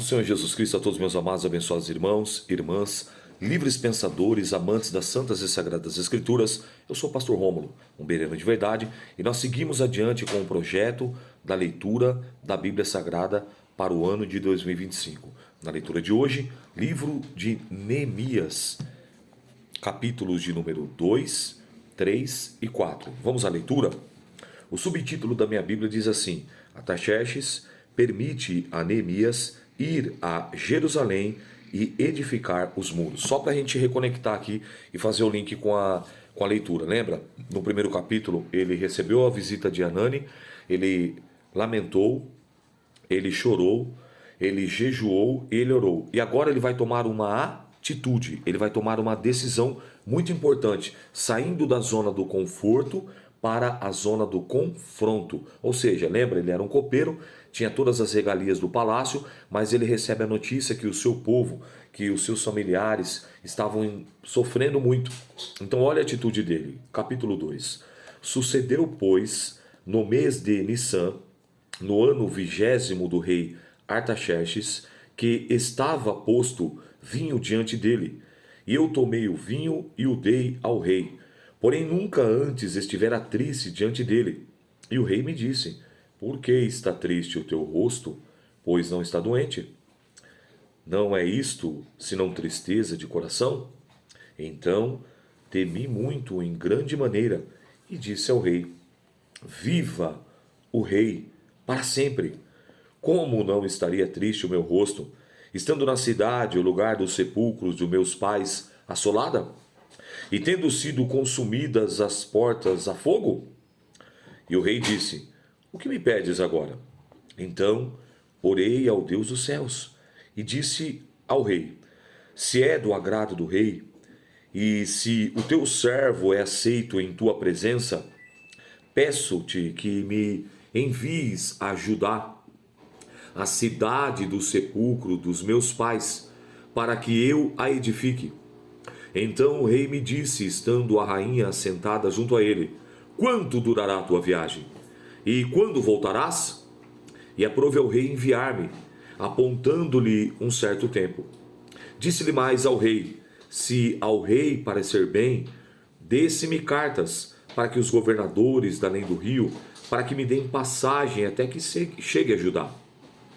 do Senhor Jesus Cristo a todos meus amados, abençoados irmãos, irmãs, livres pensadores, amantes das santas e sagradas escrituras. Eu sou o pastor Rômulo, um bereano de verdade, e nós seguimos adiante com o projeto da leitura da Bíblia Sagrada para o ano de 2025. Na leitura de hoje, livro de Neemias, capítulos de número 2, 3 e 4. Vamos à leitura? O subtítulo da minha Bíblia diz assim: Artaxerxes permite a Neemias ir a Jerusalém e edificar os muros. Só para a gente reconectar aqui e fazer o link com a leitura. Lembra? No primeiro capítulo, ele recebeu a visita de Anani, ele lamentou, ele chorou, ele jejuou, ele orou. E agora ele vai tomar uma atitude, ele vai tomar uma decisão muito importante, saindo da zona do conforto para a zona do confronto. Ou seja, lembra, ele era um copeiro, tinha todas as regalias do palácio, mas ele recebe a notícia que o seu povo, que os seus familiares estavam sofrendo muito. Então olha a atitude dele. Capítulo 2. Sucedeu, pois, no mês de Nissan, no ano 20º do rei Artaxerxes, que estava posto vinho diante dele. E eu tomei o vinho e o dei ao rei. Porém nunca antes estivera triste diante dele. E o rei me disse: Por que está triste o teu rosto, pois não está doente? Não é isto, senão tristeza de coração? Então temi muito em grande maneira, e disse ao rei: Viva o rei para sempre! Como não estaria triste o meu rosto, estando na cidade, o lugar dos sepulcros de meus pais, assolada? E tendo sido consumidas as portas a fogo? E o rei disse: O que me pedes agora? Então orei ao Deus dos céus e disse ao rei: Se é do agrado do rei, e se o teu servo é aceito em tua presença, peço-te que me envies a Judá, a cidade do sepulcro dos meus pais, para que eu a edifique. Então o rei me disse, estando a rainha sentada junto a ele: Quanto durará a tua viagem? E quando voltarás? E aprove ao rei enviar-me, apontando-lhe um certo tempo. Disse-lhe mais ao rei: Se ao rei parecer bem, dê-se-me cartas, para que os governadores da além do rio, para que me deem passagem até que chegue a Judá.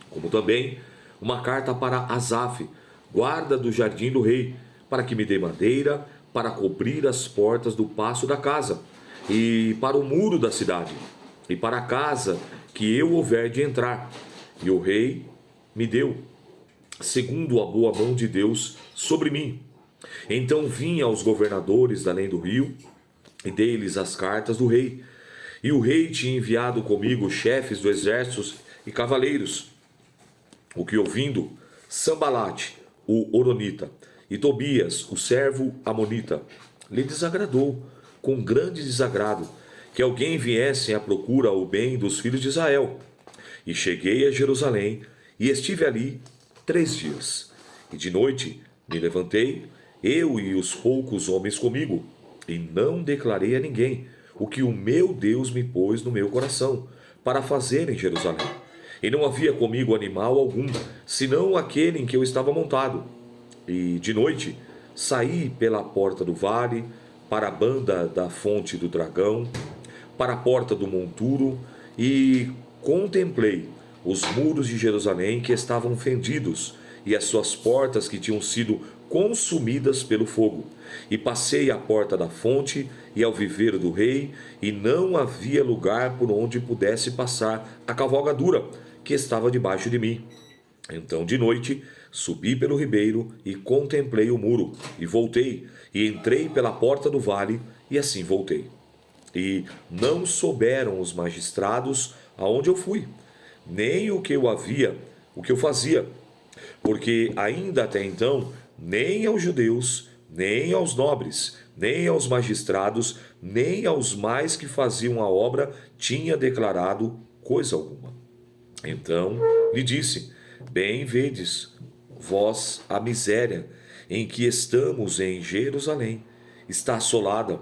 Como também uma carta para Asaf, guarda do jardim do rei, para que me dê madeira para cobrir as portas do paço da casa, e para o muro da cidade, e para a casa que eu houver de entrar. E o rei me deu, segundo a boa mão de Deus sobre mim. Então vim aos governadores da além do rio, e dei-lhes as cartas do rei. E o rei tinha enviado comigo chefes do exército e cavaleiros. O que ouvindo, Sambalate, o Horonita, e Tobias, o servo amonita, lhe desagradou, com grande desagrado, que alguém viesse à procura o bem dos filhos de Israel. E cheguei a Jerusalém, e estive ali 3 dias. E de noite me levantei, eu e os poucos homens comigo, e não declarei a ninguém o que o meu Deus me pôs no meu coração, para fazer em Jerusalém. E não havia comigo animal algum, senão aquele em que eu estava montado. E de noite saí pela porta do vale, para a banda da fonte do dragão, para a porta do monturo, e contemplei os muros de Jerusalém que estavam fendidos, e as suas portas que tinham sido consumidas pelo fogo. E passei à porta da fonte e ao viveiro do rei, e não havia lugar por onde pudesse passar a cavalgadura que estava debaixo de mim. Então de noite subi pelo ribeiro e contemplei o muro, e voltei, e entrei pela porta do vale, e assim voltei. E não souberam os magistrados aonde eu fui, nem o que eu fazia, porque ainda até então, nem aos judeus, nem aos nobres, nem aos magistrados, nem aos mais que faziam a obra, tinha declarado coisa alguma. Então lhe disse: Bem vedes vós a miséria em que estamos em Jerusalém. Está assolada,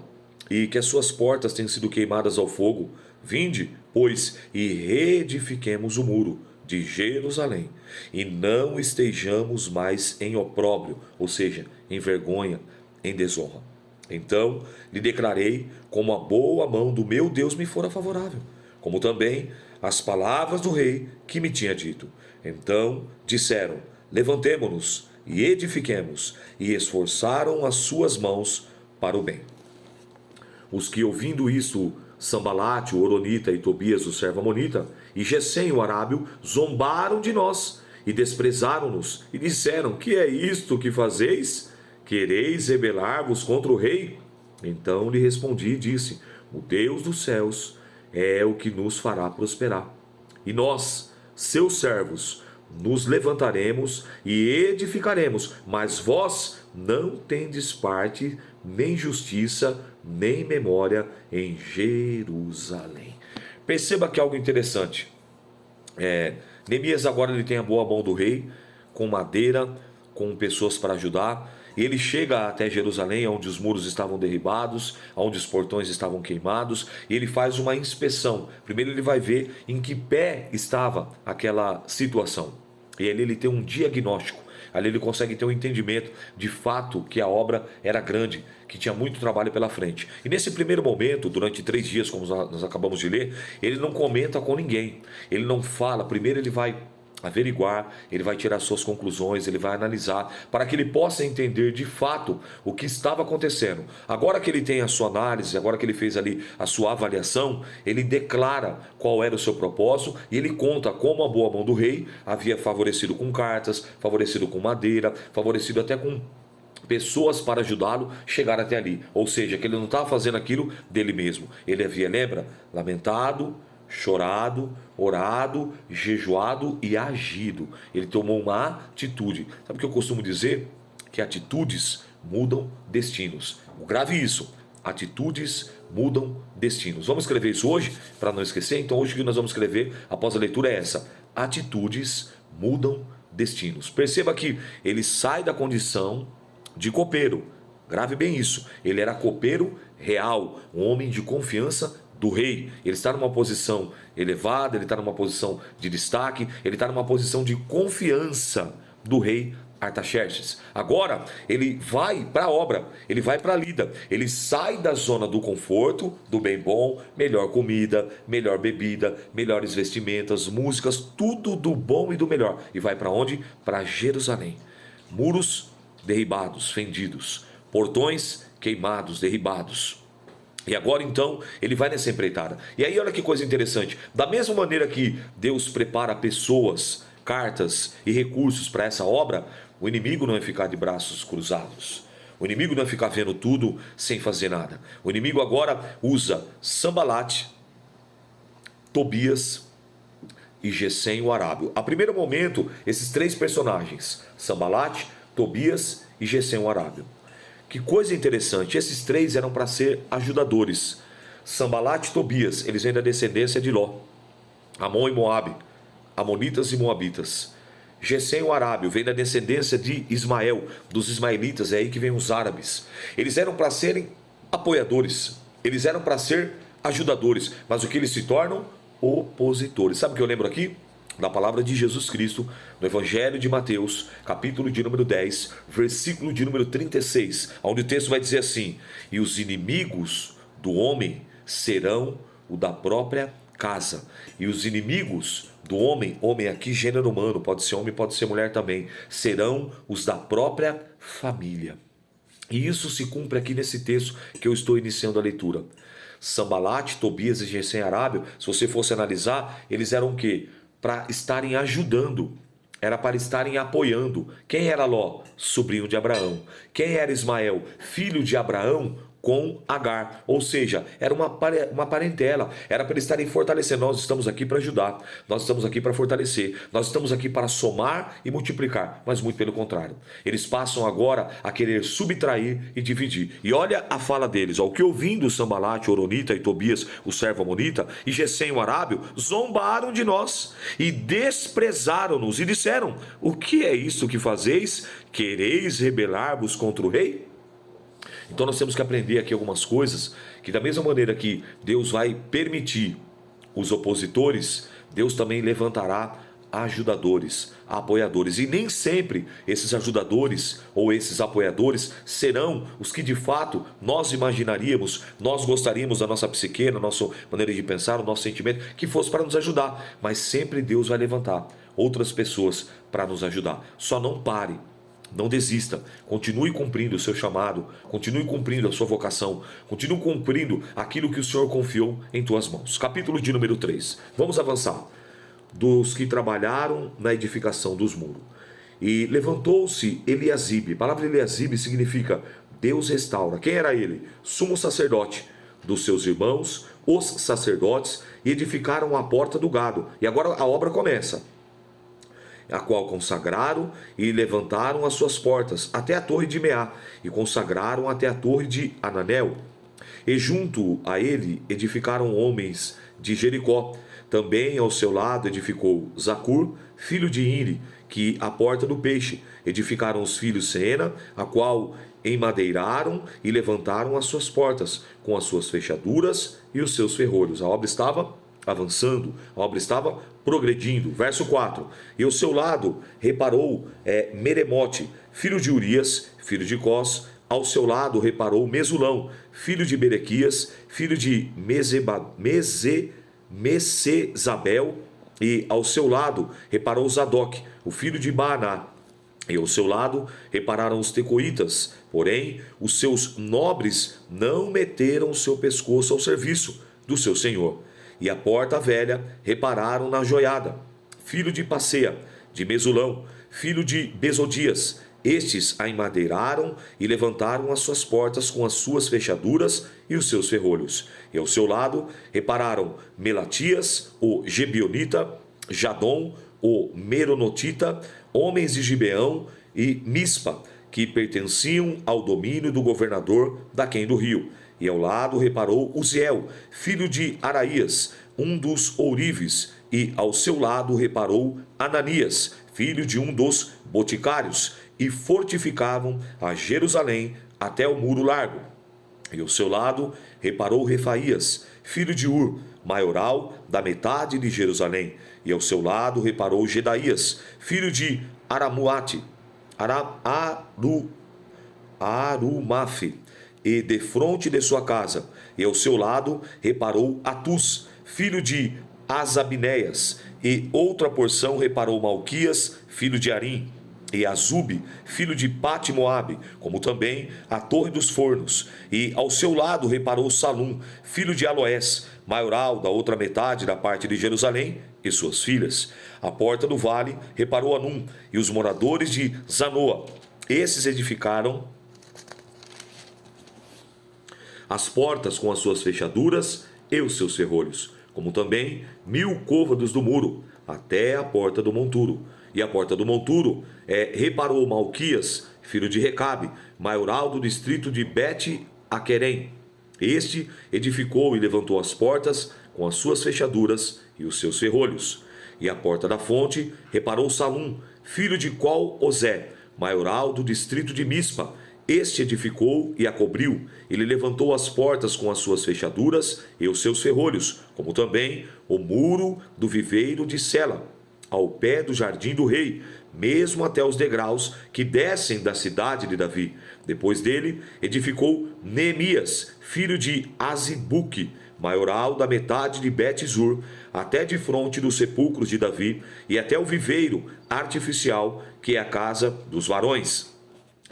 e que as suas portas têm sido queimadas ao fogo. Vinde, pois, e reedifiquemos o muro, de Jerusalém, e não estejamos mais em opróbrio, ou seja, em vergonha, em desonra. Então lhe declarei como a boa mão do meu Deus me fora favorável, como também as palavras do rei que me tinha dito. Então disseram: levantemo-nos e edifiquemos, e esforçaram as suas mãos para o bem. Os que, ouvindo isto, Sambalate, o Horonita, e Tobias, o servo Amonita, e Gesem, o Arábio, zombaram de nós e desprezaram-nos, e disseram: que é isto que fazeis? Quereis rebelar-vos contra o rei? Então lhe respondi e disse: o Deus dos céus é o que nos fará prosperar. E nós, seus servos, nos levantaremos e edificaremos, mas vós não tendes parte, nem justiça, nem memória em Jerusalém. Perceba que algo interessante. Neemias agora ele tem a boa mão do rei, com madeira, com pessoas para ajudar. E ele chega até Jerusalém, onde os muros estavam derribados, onde os portões estavam queimados, e ele faz uma inspeção. Primeiro ele vai ver em que pé estava aquela situação. E ali ele tem um diagnóstico. Ali ele consegue ter um entendimento de fato que a obra era grande, que tinha muito trabalho pela frente. E nesse primeiro momento, durante 3 dias, como nós acabamos de ler, ele não comenta com ninguém. Ele não fala. Primeiro ele vai averiguar, ele vai tirar suas conclusões, ele vai analisar, para que ele possa entender de fato o que estava acontecendo. Agora que ele tem a sua análise, agora que ele fez ali a sua avaliação, ele declara qual era o seu propósito e ele conta como a boa mão do rei havia favorecido com cartas, favorecido com madeira, favorecido até com pessoas para ajudá-lo chegar até ali. Ou seja, que ele não estava fazendo aquilo dele mesmo. Ele havia, lembra, lamentado, chorado, orado, jejuado e agido. Ele tomou uma atitude. Sabe o que eu costumo dizer? Que atitudes mudam destinos. Grave isso. Atitudes mudam destinos. Vamos escrever isso hoje para não esquecer? Então hoje o que nós vamos escrever após a leitura é essa: atitudes mudam destinos. Perceba que ele sai da condição de copeiro. Grave bem isso. Ele era copeiro real, um homem de confiança do rei. Ele está numa posição elevada, ele está numa posição de destaque, ele está numa posição de confiança do rei Artaxerxes. Agora ele vai para a obra, ele vai para a lida, ele sai da zona do conforto, do bem bom, melhor comida, melhor bebida, melhores vestimentas, músicas, tudo do bom e do melhor, e vai para onde? Para Jerusalém. Muros derribados, fendidos, portões queimados, derribados. E agora então ele vai nessa empreitada. E aí olha que coisa interessante. Da mesma maneira que Deus prepara pessoas, cartas e recursos para essa obra, o inimigo não vai ficar de braços cruzados. O inimigo não vai ficar vendo tudo sem fazer nada. O inimigo agora usa Sambalate, Tobias e Gesem o Arábio. A primeiro momento, esses 3 personagens, Sambalate, Tobias e Gesem o Arábio. Que coisa interessante, esses 3 eram para ser ajudadores. Sambalate e Tobias, eles vêm da descendência de Ló, Amon e Moabe, Amonitas e Moabitas. Gesem o Arábio vem da descendência de Ismael, dos ismaelitas, é aí que vem os árabes. Eles eram para serem apoiadores, eles eram para ser ajudadores, mas o que eles se tornam? Opositores. Sabe o que eu lembro aqui? Da palavra de Jesus Cristo, no Evangelho de Mateus, capítulo de número 10, versículo de número 36, onde o texto vai dizer assim: e os inimigos do homem serão o da própria casa. E os inimigos do homem, homem aqui gênero humano, pode ser homem, pode ser mulher também, serão os da própria família. E isso se cumpre aqui nesse texto que eu estou iniciando a leitura. Sambalate, Tobias e Gesem Arábio, se você fosse analisar, eles eram o quê? Para estarem ajudando, era para estarem apoiando. Quem era Ló? Sobrinho de Abraão. Quem era Ismael? Filho de Abraão com Agar, ou seja, era uma parentela, era para eles estarem fortalecendo. Nós estamos aqui para ajudar, nós estamos aqui para fortalecer, nós estamos aqui para somar e multiplicar, mas muito pelo contrário, eles passam agora a querer subtrair e dividir. E olha a fala deles, ó, o que ouvindo Sambalate, Horonita e Tobias, o servo Amonita, e Gesem o Arábio, zombaram de nós e desprezaram-nos e disseram: o que é isso que fazeis? Quereis rebelar-vos contra o rei? Então nós temos que aprender aqui algumas coisas, que da mesma maneira que Deus vai permitir os opositores, Deus também levantará ajudadores, apoiadores. E nem sempre esses ajudadores ou esses apoiadores serão os que de fato nós imaginaríamos, nós gostaríamos da nossa psique, da nossa maneira de pensar, o nosso sentimento, que fosse para nos ajudar. Mas sempre Deus vai levantar outras pessoas para nos ajudar. Só não pare. Não desista, continue cumprindo o seu chamado, continue cumprindo a sua vocação, continue cumprindo aquilo que o Senhor confiou em tuas mãos. Capítulo de número 3. Vamos avançar. Dos que trabalharam na edificação dos muros. E levantou-se Eliasibe. A palavra Eliasibe significa Deus restaura. Quem era ele? Sumo sacerdote dos seus irmãos, os sacerdotes, e edificaram a porta do gado. E agora a obra começa. A qual consagraram e levantaram as suas portas até a torre de Meá, e consagraram até a torre de Ananel. E junto a ele edificaram homens de Jericó. Também ao seu lado edificou Zacur, filho de Iri, que a porta do peixe. Edificaram os filhos Seena, a qual emadeiraram e levantaram as suas portas, com as suas fechaduras e os seus ferrolhos. A obra estava avançando, a obra estava progredindo. Verso 4. E ao seu lado reparou Meremote, filho de Urias, filho de Cós. Ao seu lado reparou Mesulão, filho de Berequias, filho de Mesezabel. E ao seu lado reparou Zadok, o filho de Baaná. E ao seu lado repararam os tecoitas, porém os seus nobres não meteram o seu pescoço ao serviço do seu senhor. E a porta velha repararam na joiada, filho de Passeia, de Mesulão, filho de Besodias. Estes a emadeiraram e levantaram as suas portas com as suas fechaduras e os seus ferrolhos. E ao seu lado repararam Melatias, o Gebionita, Jadom, o Meronotita, homens de Gibeão e Mispa, que pertenciam ao domínio do governador daquém do rio. E ao lado reparou Uziel, filho de Araías, um dos ourives, e ao seu lado reparou Ananias, filho de um dos boticários, e fortificavam a Jerusalém até o muro largo. E ao seu lado reparou Refaías, filho de Ur, maioral da metade de Jerusalém. E ao seu lado reparou Gedaías, filho de Aramuate, Arumafe, e defronte de sua casa. E ao seu lado reparou Atus, filho de Asabinéias. E outra porção reparou Malquias, filho de Arim, e Azube, filho de Pati-Moabe, como também a torre dos fornos. E ao seu lado reparou Salum, filho de Aloés, maioral da outra metade da parte de Jerusalém, e suas filhas. A porta do vale reparou Anum, e os moradores de Zanoa. Esses edificaram as portas com as suas fechaduras e os seus ferrolhos, como também 1000 côvados do muro, até a porta do monturo. E a porta do monturo reparou Malquias, filho de Recabe, maioral do distrito de Bet-Aquerem. Este edificou e levantou as portas com as suas fechaduras e os seus ferrolhos. E a porta da fonte reparou Salum, filho de Qual-Ozé, maioral do distrito de Mispa. Este edificou e a cobriu. Ele levantou as portas com as suas fechaduras e os seus ferrolhos, como também o muro do viveiro de Sela, ao pé do jardim do rei, mesmo até os degraus que descem da cidade de Davi. Depois dele, edificou Neemias, filho de Azibuque, maioral da metade de Bet-Zur, até de fronte dos sepulcros de Davi, e até o viveiro artificial, que é a casa dos varões.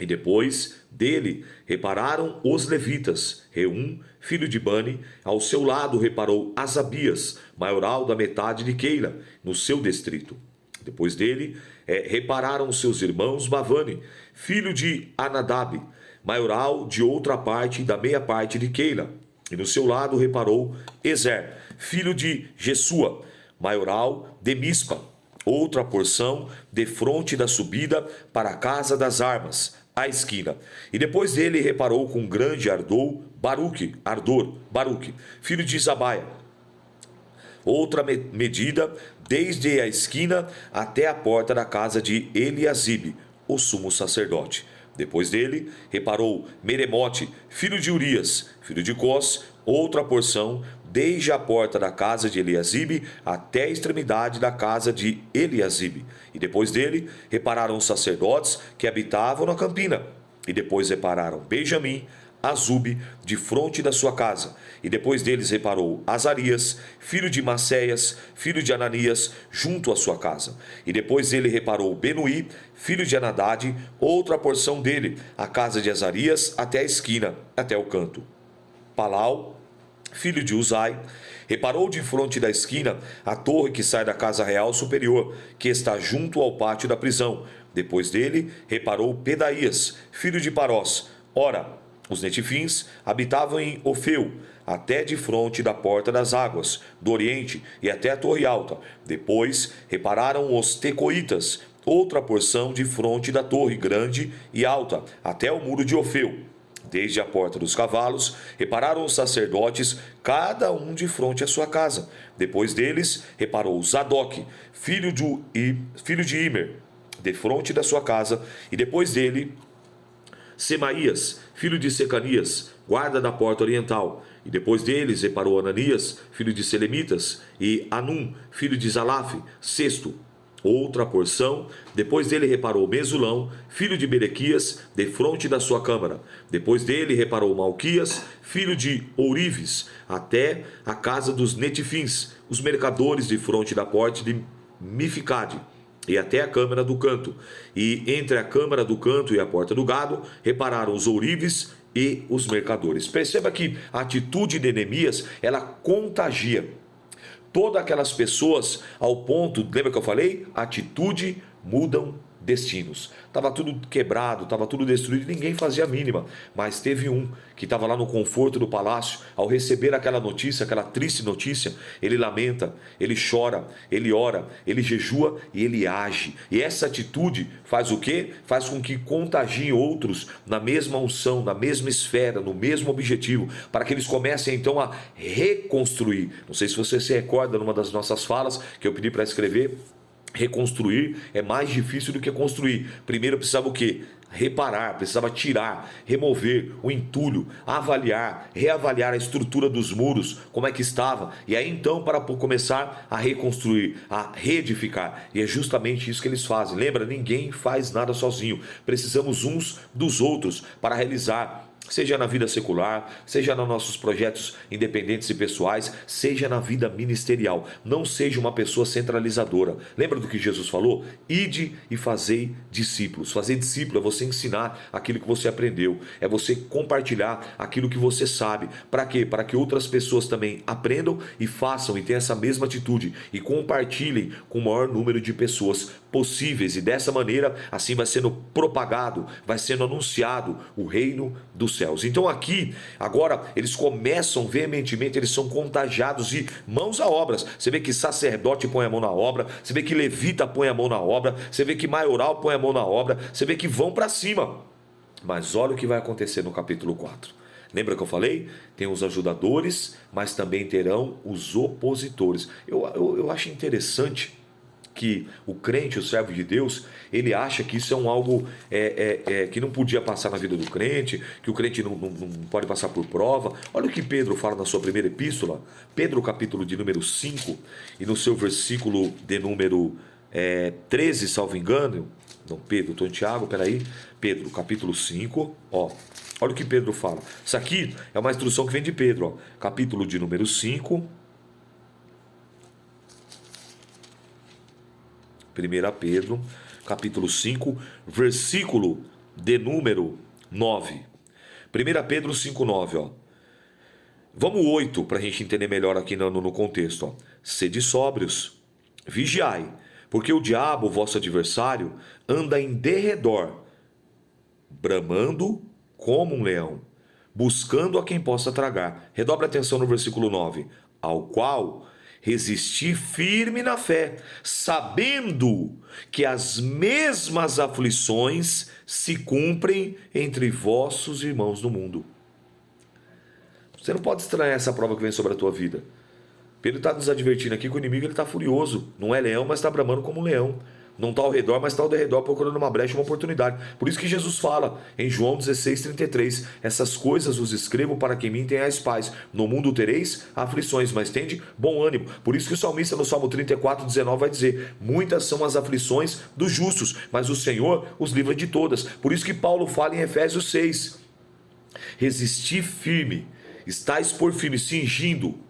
E depois dele repararam os levitas. Reum, filho de Bani, ao seu lado reparou Asabias, maioral da metade de Keila, no seu distrito. Depois dele repararam seus irmãos Bavani, filho de Anadab, maioral de outra parte da meia parte de Keila. E no seu lado reparou Ezer, filho de Jesua, maioral de Mispa, outra porção defronte da subida para a casa das armas, à esquina. E depois dele reparou com grande ardor Baruque, filho de Zabaia, outra medida desde a esquina até a porta da casa de Eliasibe, o sumo sacerdote. Depois dele reparou Meremote, filho de Urias, filho de Cós, outra porção desde a porta da casa de Eliasibe até a extremidade da casa de Eliasibe. E depois dele, repararam os sacerdotes que habitavam na campina. E depois repararam Benjamim, Azube, de fronte da sua casa. E depois deles reparou Azarias, filho de Maceias, filho de Ananias, junto à sua casa. E depois ele reparou Benuí, filho de Anadade, outra porção dele, a casa de Azarias, até a esquina, até o canto. Palau, filho de Uzai, reparou de fronte da esquina a torre que sai da casa real superior, que está junto ao pátio da prisão. Depois dele, reparou Pedaías, filho de Parós. Ora, os netifins habitavam em Ofeu, até de fronte da porta das águas, do oriente e até a torre alta. Depois repararam os tecoitas, outra porção de fronte da torre grande e alta, até o muro de Ofeu. Desde a porta dos cavalos, repararam os sacerdotes, cada um de frente à sua casa. Depois deles, reparou Zadok, filho de Imer, de frente da sua casa, e depois dele, Semaías, filho de Secanias, guarda da porta oriental. E depois deles reparou Ananias, filho de Selemitas, e Anum, filho de Zalaf, sexto. Outra porção. Depois dele reparou Mesulão, filho de Berequias, de fronte da sua câmara. Depois dele reparou Malquias, filho de Ourives, até a casa dos netifins, os mercadores de fronte da porta de Mificade, e até a câmara do canto. E entre a câmara do canto e a porta do gado, repararam os ourives e os mercadores. Perceba que a atitude de Neemias, ela contagia todas aquelas pessoas ao ponto, lembra que eu falei? Atitude mudam destinos. Estava tudo quebrado, estava tudo destruído, ninguém fazia a mínima. Mas teve um que estava lá no conforto do palácio, ao receber aquela notícia, aquela triste notícia, ele lamenta, ele chora, ele ora, ele jejua e ele age. E essa atitude faz o quê? Faz com que contagie outros na mesma unção, na mesma esfera, no mesmo objetivo, para que eles comecem então a reconstruir. Não sei se você se recorda numa das nossas falas que eu pedi para escrever. Reconstruir é mais difícil do que construir. Primeiro precisava o quê? Reparar, precisava tirar, remover o entulho, avaliar, reavaliar a estrutura dos muros, como é que estava, e aí então para começar a reconstruir, a reedificar. E é justamente isso que eles fazem. Lembra? Ninguém faz nada sozinho. Precisamos uns dos outros para realizar, seja na vida secular, seja nos nossos projetos independentes e pessoais, seja na vida ministerial. Não seja uma pessoa centralizadora. Lembra do que Jesus falou? Ide e fazei discípulos. Fazer discípulo é você ensinar aquilo que você aprendeu, é você compartilhar aquilo que você sabe. Para quê? Para que outras pessoas também aprendam e façam e tenham essa mesma atitude e compartilhem com o maior número de pessoas possíveis. E dessa maneira, assim vai sendo propagado, vai sendo anunciado o reino dos céus. Então aqui, agora, eles começam veementemente, eles são contagiados e mãos a obras. Você vê que sacerdote põe a mão na obra, você vê que levita põe a mão na obra, você vê que maioral põe a mão na obra, você vê que vão para cima. Mas olha o que vai acontecer no capítulo 4. Lembra que eu falei? Tem os ajudadores, mas também terão os opositores. Eu acho interessante que o crente, o servo de Deus, ele acha que isso é algo que não podia passar na vida do crente, que o crente não pode passar por prova. Olha o que Pedro fala na sua primeira epístola, Pedro capítulo de número 5, e no seu versículo de número 13, salvo engano, não, Pedro, estou em Tiago, peraí, Pedro capítulo 5, olha o que Pedro fala. Isso aqui é uma instrução que vem de Pedro, capítulo de número 5, 1 Pedro, capítulo 5, versículo de número 9. 1 Pedro 5,9. Vamos 8 para a gente entender melhor aqui no contexto. Sede sóbrios, vigiai, porque o diabo, vosso adversário, anda em derredor, bramando como um leão, buscando a quem possa tragar. Redobre a atenção no versículo 9. Ao qual resisti firme na fé, sabendo que as mesmas aflições se cumprem entre vossos irmãos no mundo. Você não pode estranhar essa prova que vem sobre a tua vida. Pedro está nos advertindo aqui que o inimigo está furioso. Não é leão, mas está bramando como um leão. Não está ao redor, mas está ao redor procurando uma brecha, uma oportunidade. Por isso que Jesus fala em João 16:33, essas coisas vos escrevo para que em mim tenhais paz. No mundo tereis aflições, mas tende bom ânimo. Por isso que o salmista no Salmo 34:19 vai dizer, muitas são as aflições dos justos, mas o Senhor os livra de todas. Por isso que Paulo fala em Efésios 6, resisti firme, estáis por firme, cingindo,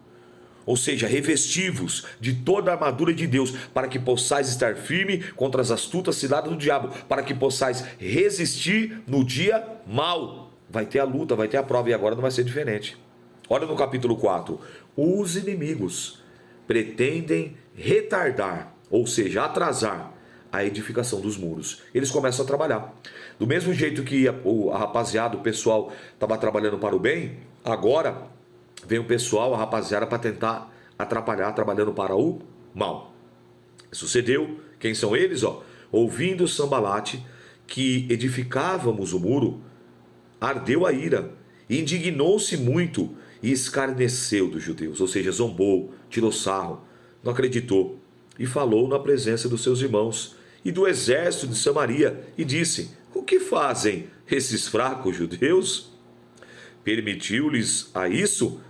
ou seja, revestivos de toda a armadura de Deus, para que possais estar firme contra as astutas ciladas do diabo, para que possais resistir no dia mau. Vai ter a luta, vai ter a prova, e agora não vai ser diferente. Olha no capítulo 4. Os inimigos pretendem retardar, ou seja, atrasar a edificação dos muros. Eles começam a trabalhar. Do mesmo jeito que a rapaziada, o pessoal estava trabalhando para o bem, agora vem o pessoal, a rapaziada, para tentar atrapalhar, trabalhando para o mal. Sucedeu, quem são eles? Ouvindo Sambalate que edificávamos o muro, ardeu a ira, indignou-se muito e escarneceu dos judeus, ou seja, zombou, tirou sarro, não acreditou, e falou na presença dos seus irmãos e do exército de Samaria, e disse, o que fazem esses fracos judeus? Permitiu-lhes a isso?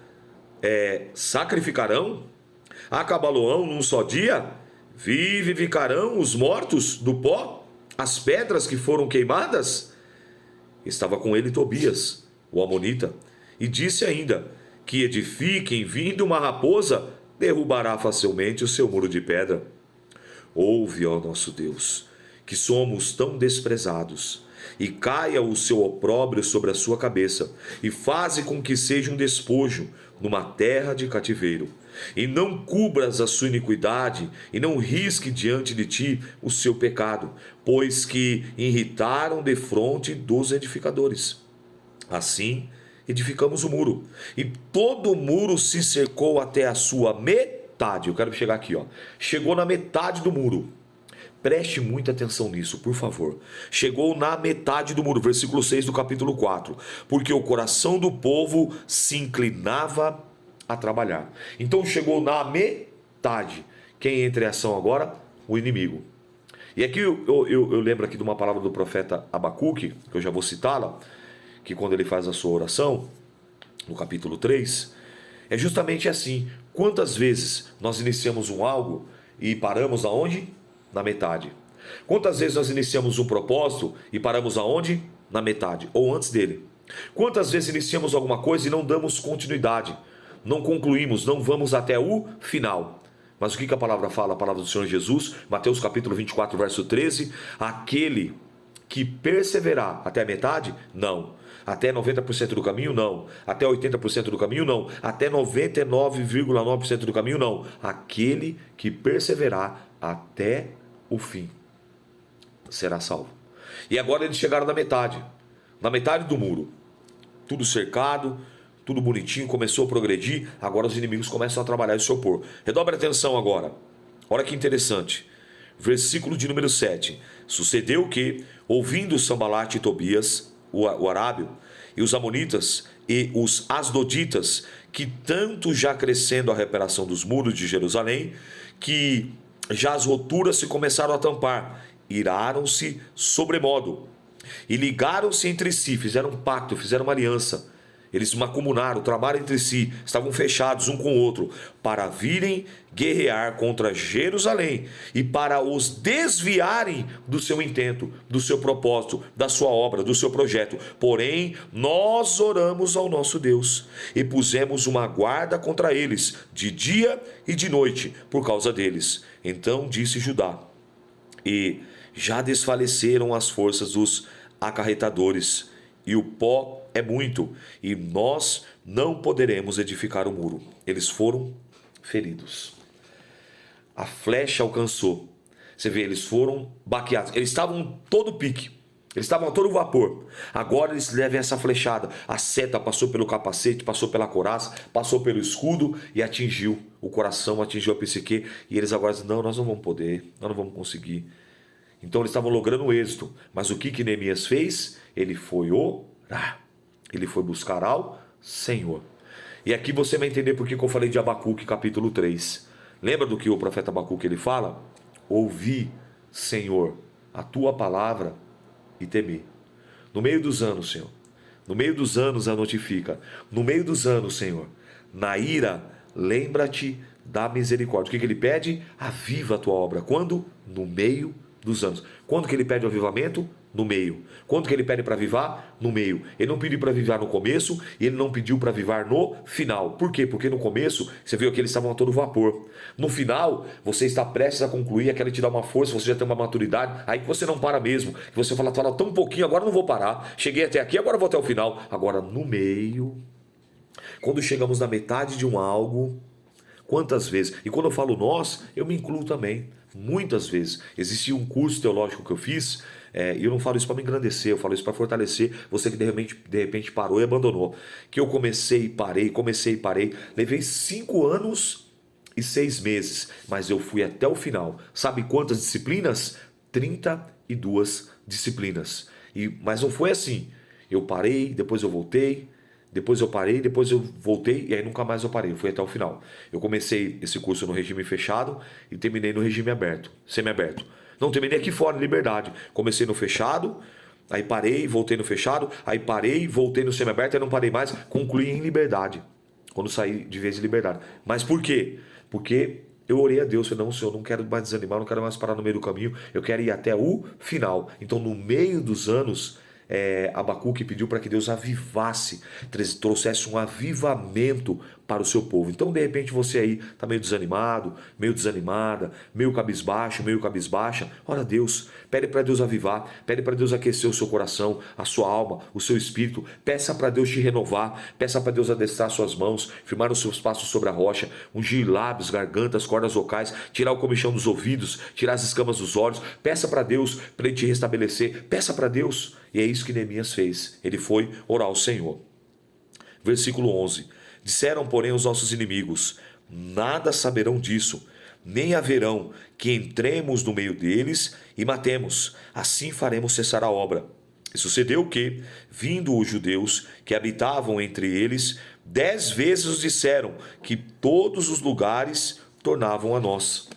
Sacrificarão? Acabá-lo-ão num só dia? Vivificarão os mortos do pó? As pedras que foram queimadas? Estava com ele Tobias, o amonita, e disse ainda, que edifiquem vindo uma raposa, derrubará facilmente o seu muro de pedra. Ouve, ó nosso Deus, que somos tão desprezados, e caia o seu opróbrio sobre a sua cabeça, e faze com que seja um despojo numa terra de cativeiro. E não cubras a sua iniquidade, e não risque diante de ti o seu pecado, pois que irritaram defronte dos edificadores. Assim, edificamos o muro, e todo o muro se cercou até a sua metade. Eu quero chegar aqui, chegou na metade do muro. Preste muita atenção nisso, por favor. Chegou na metade do muro, versículo 6 do capítulo 4. Porque o coração do povo se inclinava a trabalhar. Então chegou na metade. Quem entra em ação agora? O inimigo. E aqui eu lembro aqui de uma palavra do profeta Abacuque, que eu já vou citá-la, que quando ele faz a sua oração, no capítulo 3, é justamente assim. Quantas vezes nós iniciamos um algo e paramos aonde? Na metade. Quantas vezes nós iniciamos um propósito e paramos aonde? Na metade, ou antes dele. Quantas vezes iniciamos alguma coisa e não damos continuidade, não concluímos, não vamos até o final. Mas o que a palavra fala? A palavra do Senhor Jesus, Mateus capítulo 24, verso 13, aquele que perseverar até a metade, não. Até 90% do caminho, não. Até 80% do caminho, não. Até 99,9% do caminho, não. Aquele que perseverar até o fim será salvo. E agora eles chegaram na metade do muro, tudo cercado, tudo bonitinho, começou a progredir. Agora os inimigos começam a trabalhar e se opor. Redobre a atenção agora, olha que interessante, versículo de número 7. Sucedeu que, ouvindo Sambalate e Tobias, o arábio, e os amonitas e os asdoditas, que tanto já crescendo a reparação dos muros de Jerusalém, que já as roturas se começaram a tampar, iraram-se sobremodo, e ligaram-se entre si, fizeram um pacto, fizeram uma aliança. Eles macumunaram, tramaram entre si, estavam fechados um com o outro, para virem guerrear contra Jerusalém e para os desviarem do seu intento, do seu propósito, da sua obra, do seu projeto. Porém, nós oramos ao nosso Deus e pusemos uma guarda contra eles, de dia e de noite, por causa deles. Então disse Judá, e já desfaleceram as forças dos acarretadores, e o pó é muito, e nós não poderemos edificar o muro. Eles foram feridos. A flecha alcançou. Você vê, eles foram baqueados. Eles estavam todo pique. Eles estavam a todo vapor. Agora eles levam essa flechada. A seta passou pelo capacete, passou pela couraça, passou pelo escudo e atingiu o coração, atingiu a psique. E eles agora dizem, não, nós não vamos poder, nós não vamos conseguir. Então eles estavam logrando o êxito. Mas o que Neemias fez? Ele foi orar. Ele foi buscar ao Senhor. E aqui você vai entender por que eu falei de Abacuque capítulo 3. Lembra do que o profeta Abacuque ele fala? Ouvi, Senhor, a tua palavra e temer. No meio dos anos, Senhor. No meio dos anos a notifica. No meio dos anos, Senhor. Na ira, lembra-te da misericórdia. O que ele pede? Aviva a tua obra. Quando? No meio dos anos. Quando que ele pede o avivamento? No meio. Quando que ele pede para avivar? No meio. Ele não pediu para avivar no começo e ele não pediu para avivar no final. Por quê? Porque no começo, você viu que eles estavam a todo vapor. No final, você está prestes a concluir, aquela te dá uma força, você já tem uma maturidade, aí que você não para mesmo. Que você fala tão pouquinho, agora não vou parar. Cheguei até aqui, agora vou até o final. Agora, no meio, quando chegamos na metade de um algo, quantas vezes? E quando eu falo nós, eu me incluo também. Muitas vezes. Existia um curso teológico que eu fiz, e eu não falo isso para me engrandecer, eu falo isso para fortalecer você que de repente parou e abandonou. Que eu comecei e parei. Levei 5 anos e 6 meses, mas eu fui até o final. Sabe quantas disciplinas? 32 disciplinas. Mas não foi assim. Eu parei, depois eu voltei. Depois eu parei, depois eu voltei e aí nunca mais eu parei, eu fui até o final. Eu comecei esse curso no regime fechado e terminei no regime aberto, semi-aberto. Não, terminei aqui fora, em Liberdade. Comecei no fechado, aí parei, voltei no fechado, aí parei, voltei no semi-aberto, aí não parei mais, concluí em Liberdade, quando saí de vez de Liberdade. Mas por quê? Porque eu orei a Deus, falei, não, Senhor, não quero mais desanimar, não quero mais parar no meio do caminho, eu quero ir até o final. Então, no meio dos anos, Abacuque pediu para que Deus avivasse, trouxesse um avivamento para o seu povo. Então, de repente, você aí está meio desanimado, meio desanimada, meio cabisbaixo, meio cabisbaixa. Ora a Deus, pede para Deus avivar, pede para Deus aquecer o seu coração, a sua alma, o seu espírito. Peça para Deus te renovar, peça para Deus adestrar suas mãos, firmar os seus passos sobre a rocha, ungir lábios, gargantas, cordas vocais, tirar o comichão dos ouvidos, tirar as escamas dos olhos. Peça para Deus para Ele te restabelecer, peça para Deus. E é isso que Neemias fez. Ele foi orar ao Senhor. Versículo 11. Disseram, porém, os nossos inimigos, nada saberão disso, nem haverão que entremos no meio deles e matemos. Assim faremos cessar a obra. E sucedeu que, vindo os judeus que habitavam entre eles, 10 vezes os disseram que todos os lugares tornavam a nós.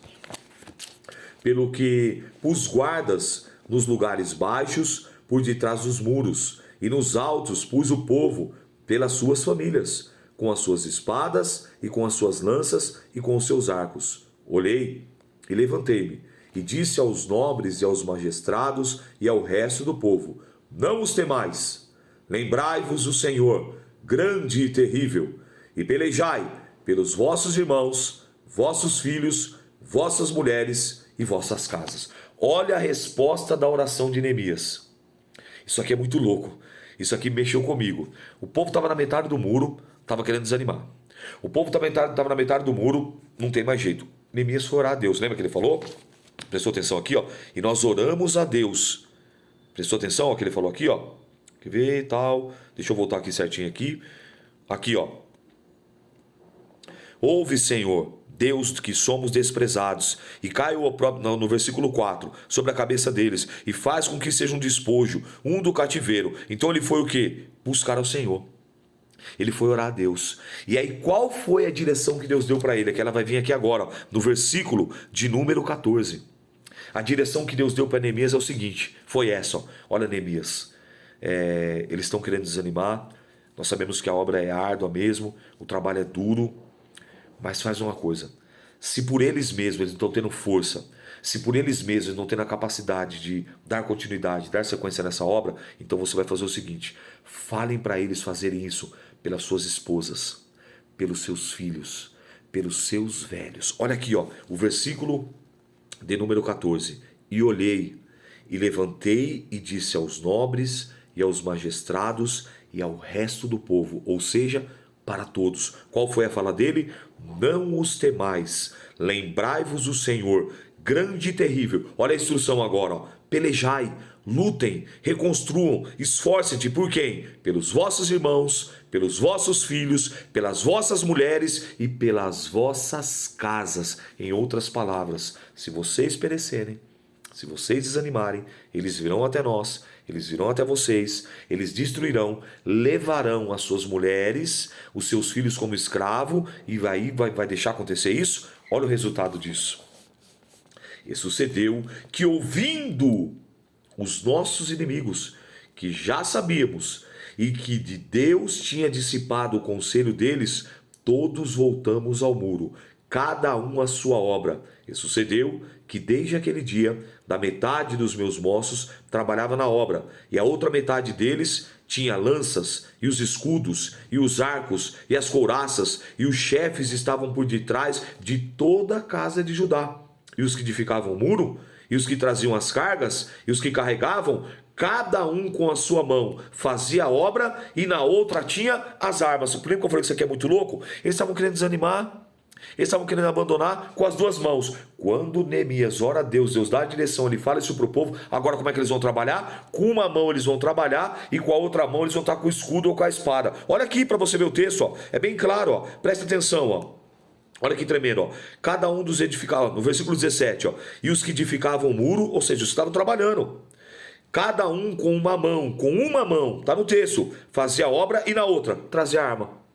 Pelo que pus guardas nos lugares baixos, por detrás dos muros, e nos altos pus o povo pelas suas famílias, com as suas espadas, e com as suas lanças, e com os seus arcos. Olhei e levantei-me, e disse aos nobres e aos magistrados e ao resto do povo, não os temais, lembrai-vos o Senhor, grande e terrível, e pelejai pelos vossos irmãos, vossos filhos, vossas mulheres e vossas casas. Olha a resposta da oração de Neemias. Isso aqui é muito louco. Isso aqui mexeu comigo. O povo estava na metade do muro, estava querendo desanimar. O povo estava na metade do muro, não tem mais jeito. Neemias foi orar a Deus. Lembra que ele falou? Prestou atenção aqui, ó. E nós oramos a Deus. Prestou atenção, ó, que ele falou aqui, ó. Quer ver, tal. Deixa eu voltar aqui certinho aqui. Aqui, ó. Ouve, Senhor, Deus, que somos desprezados, e cai no versículo 4, sobre a cabeça deles, e faz com que seja um despojo, um do cativeiro. Então ele foi o quê? Buscar ao Senhor. Ele foi orar a Deus. E aí qual foi a direção que Deus deu para ele? Que ela vai vir aqui agora, ó, no versículo de número 14. A direção que Deus deu para Neemias é o seguinte, foi essa, ó. Olha, Neemias, eles estão querendo desanimar, nós sabemos que a obra é árdua mesmo, o trabalho é duro, mas faz uma coisa, se por eles mesmos eles não estão tendo força, se por eles mesmos eles não tendo a capacidade de dar continuidade, dar sequência nessa obra, então você vai fazer o seguinte, falem para eles fazerem isso pelas suas esposas, pelos seus filhos, pelos seus velhos. Olha aqui, ó, o versículo de número 14. E olhei, e levantei e disse aos nobres e aos magistrados e ao resto do povo, ou seja, para todos. Qual foi a fala dele? Não os temais, lembrai-vos o Senhor, grande e terrível. Olha a instrução agora, ó. Pelejai, lutem, reconstruam, esforcem-te por quem? Pelos vossos irmãos, pelos vossos filhos, pelas vossas mulheres e pelas vossas casas. Em outras palavras, se vocês perecerem, se vocês desanimarem, eles virão até nós, eles virão até vocês, eles destruirão, levarão as suas mulheres, os seus filhos como escravo, e aí vai deixar acontecer isso? Olha o resultado disso. E sucedeu que, ouvindo os nossos inimigos, que já sabíamos, e que de Deus tinha dissipado o conselho deles, todos voltamos ao muro, cada um à sua obra. E sucedeu que desde aquele dia, da metade dos meus moços trabalhava na obra, e a outra metade deles tinha lanças, e os escudos, e os arcos, e as couraças, e os chefes estavam por detrás de toda a casa de Judá. E os que edificavam o muro, e os que traziam as cargas, e os que carregavam, cada um com a sua mão fazia a obra, e na outra tinha as armas. Por que eu falei que isso aqui é muito louco? Eles estavam querendo desanimar, eles estavam querendo abandonar com as duas mãos. Quando Neemias ora a Deus, Deus dá a direção, ele fala isso para o povo. Agora como é que eles vão trabalhar? Com uma mão eles vão trabalhar e com a outra mão eles vão estar com o escudo ou com a espada. Olha aqui para você ver o texto, ó. É bem claro, ó. Presta atenção, ó. Olha que tremendo, ó. Cada um dos edificavam, no versículo 17, ó. E os que edificavam o muro, ou seja, os que estavam trabalhando, cada um com uma mão, tá no texto, fazia a obra e na outra trazia a arma.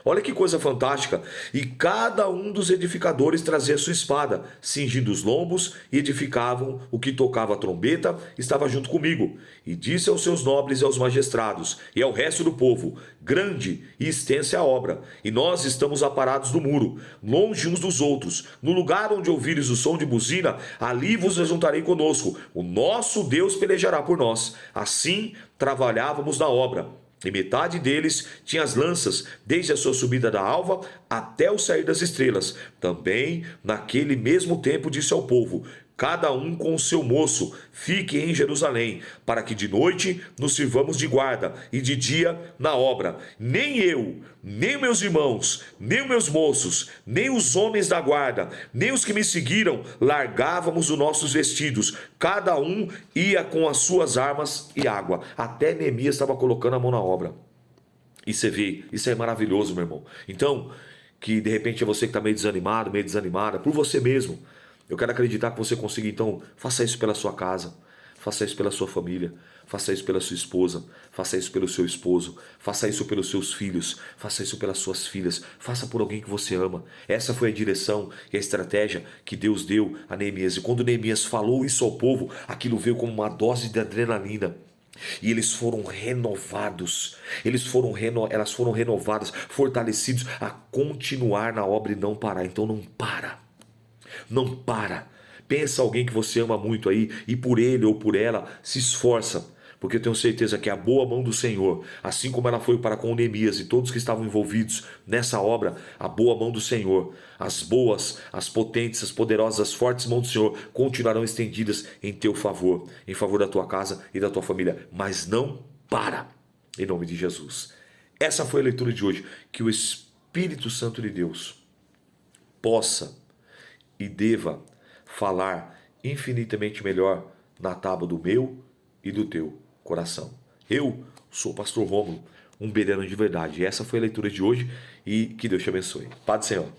Olha que coisa fantástica. E cada um dos edificadores trazia sua espada, cingindo os lombos, e edificavam. O que tocava a trombeta estava junto comigo. E disse aos seus nobres e aos magistrados e ao resto do povo: grande e extensa é a obra, e nós estamos aparados no muro, longe uns dos outros. No lugar onde ouvires o som de buzina, ali vos ajuntarei conosco. O nosso Deus pelejará por nós. Assim trabalhávamos na obra. E metade deles tinha as lanças, desde a sua subida da alva até o sair das estrelas. Também, naquele mesmo tempo, disse ao povo: cada um com o seu moço, fique em Jerusalém, para que de noite nos sirvamos de guarda e de dia na obra. Nem eu, nem meus irmãos, nem meus moços, nem os homens da guarda, nem os que me seguiram, largávamos os nossos vestidos. Cada um ia com as suas armas e água. Até Neemias estava colocando a mão na obra. E você vê, isso é maravilhoso, meu irmão. Então, que de repente é você que está meio desanimado, meio desanimada, por você mesmo. Eu quero acreditar que você consiga, então, faça isso pela sua casa, faça isso pela sua família, faça isso pela sua esposa, faça isso pelo seu esposo, faça isso pelos seus filhos, faça isso pelas suas filhas, faça por alguém que você ama. Essa foi a direção e a estratégia que Deus deu a Neemias. E quando Neemias falou isso ao povo, aquilo veio como uma dose de adrenalina. E eles foram renovados, elas foram renovadas, fortalecidos a continuar na obra e não parar. Então não para. Não para. Pensa alguém que você ama muito aí e por ele ou por ela se esforça. Porque eu tenho certeza que a boa mão do Senhor, assim como ela foi para com Neemias e todos que estavam envolvidos nessa obra, a boa mão do Senhor, as boas, as potentes, as poderosas, as fortes mãos do Senhor continuarão estendidas em teu favor, em favor da tua casa e da tua família. Mas não para, em nome de Jesus. Essa foi a leitura de hoje. Que o Espírito Santo de Deus possa e deva falar infinitamente melhor na tábua do meu e do teu coração. Eu sou o pastor Rômulo, um bereano de verdade. Essa foi a leitura de hoje e que Deus te abençoe. Paz do Senhor.